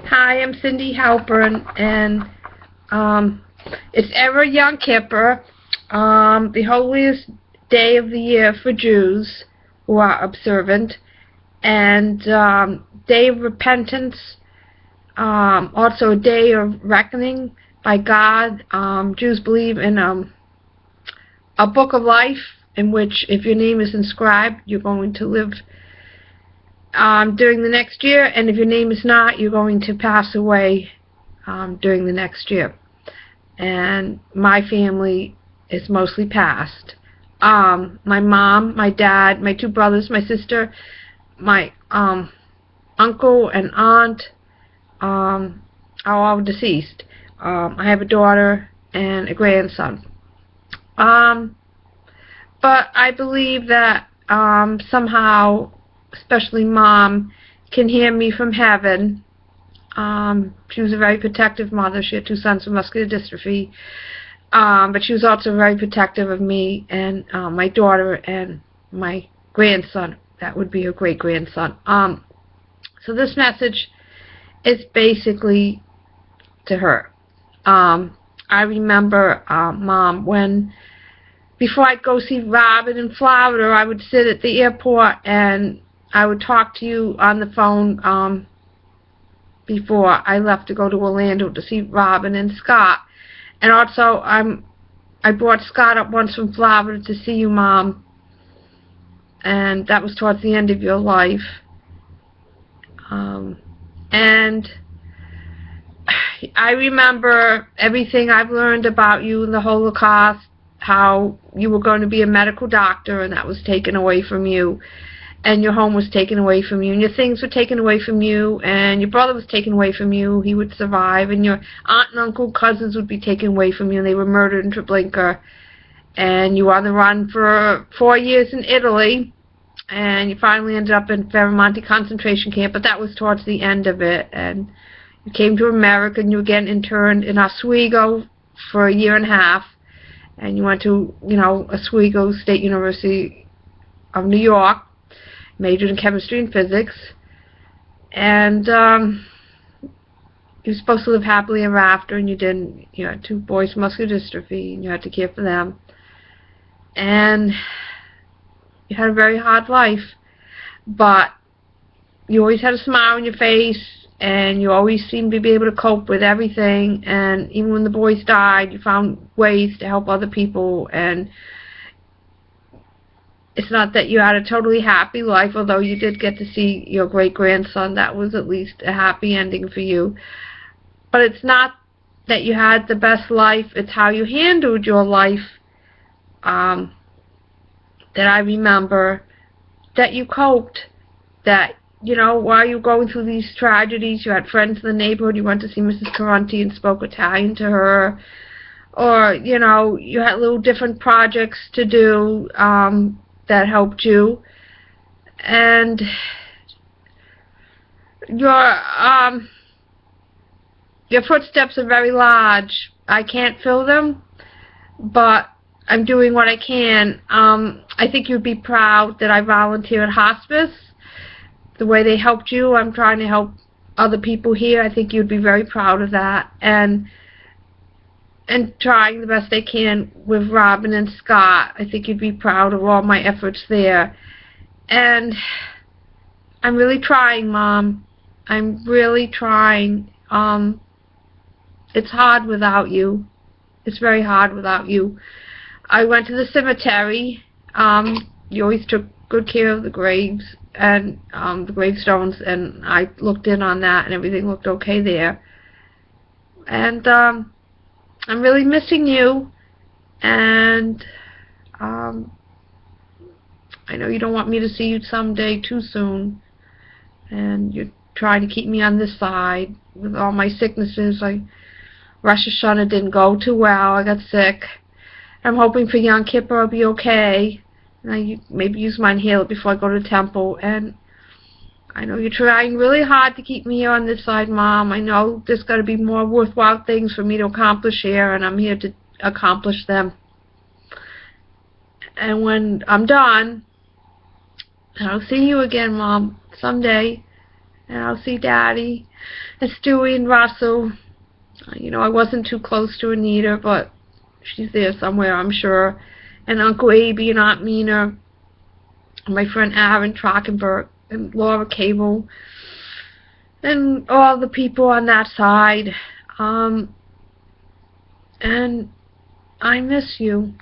Hi, I'm Cindy Halpern, and it's ever Yom Kippur, the holiest day of the year for Jews who are observant, and day of repentance, also a day of reckoning by God. Jews believe in a book of life in which, if your name is inscribed, you're going to live during the next year, and if your name is not, you're going to pass away during the next year. And my family is mostly past. My mom, my dad, my two brothers, my sister, my uncle and aunt are all deceased. I have a daughter and a grandson. But I believe that somehow, especially Mom, can hear me from heaven. She was a very protective mother. She had two sons with muscular dystrophy. But she was also very protective of me and my daughter and my grandson. That would be her great-grandson. So this message is basically to her. I remember, Mom, before I'd go see Robin in Florida, I would sit at the airport and I would talk to you on the phone before I left to go to Orlando to see Robin and Scott. And also, I brought Scott up once from Florida to see you, Mom. And that was towards the end of your life. And I remember everything I've learned about you in the Holocaust, how you were going to be a medical doctor and that was taken away from you. And your home was taken away from you, and your things were taken away from you, and your brother was taken away from you. He would survive, and your aunt and uncle, cousins would be taken away from you, and they were murdered in Treblinka. And you were on the run for 4 years in Italy, and you finally ended up in Ferramonte concentration camp, but that was towards the end of it. And you came to America, and you were getting interned in Oswego for 1.5 years, and you went to, Oswego State University of New York, majored in chemistry and physics, and you were supposed to live happily ever after, and you didn't. You had two boys with muscular dystrophy, and you had to care for them, and you had a very hard life, but you always had a smile on your face, and you always seemed to be able to cope with everything, and even when the boys died, you found ways to help other people. And it's not that you had a totally happy life, although you did get to see your great-grandson. That was at least a happy ending for you. But it's not that you had the best life. It's how you handled your life that I remember, that you coped, that, while you were going through these tragedies, you had friends in the neighborhood. You went to see Mrs. Caronti and spoke Italian to her. Or, you had little different projects to do that helped you, and your footsteps are very large. I can't fill them, but I'm doing what I can. I think you'd be proud that I volunteer at hospice. The way they helped you, I'm trying to help other people here. I think you'd be very proud of that, and trying the best I can with Robin and Scott. I think you'd be proud of all my efforts there. And I'm really trying, Mom. I'm really trying. It's hard without you. It's very hard without you. I went to the cemetery. You always took good care of the graves and the gravestones, and I looked in on that, and everything looked okay there. And I'm really missing you, and I know you don't want me to see you someday too soon, and you're trying to keep me on this side with all my sicknesses. Like Rosh Hashanah didn't go too well. I got sick. I'm hoping for Yom Kippur I'll be okay, and I maybe use my inhaler before I go to the temple. And I know you're trying really hard to keep me here on this side, Mom. I know there's got to be more worthwhile things for me to accomplish here, and I'm here to accomplish them. And when I'm done, I'll see you again, Mom, someday. And I'll see Daddy and Stewie and Russell. You know, I wasn't too close to Anita, but she's there somewhere, I'm sure. And Uncle Abe and Aunt Mina. And my friend Aaron Trockenberg and Laura Cable. And all the people on that side. And I miss you.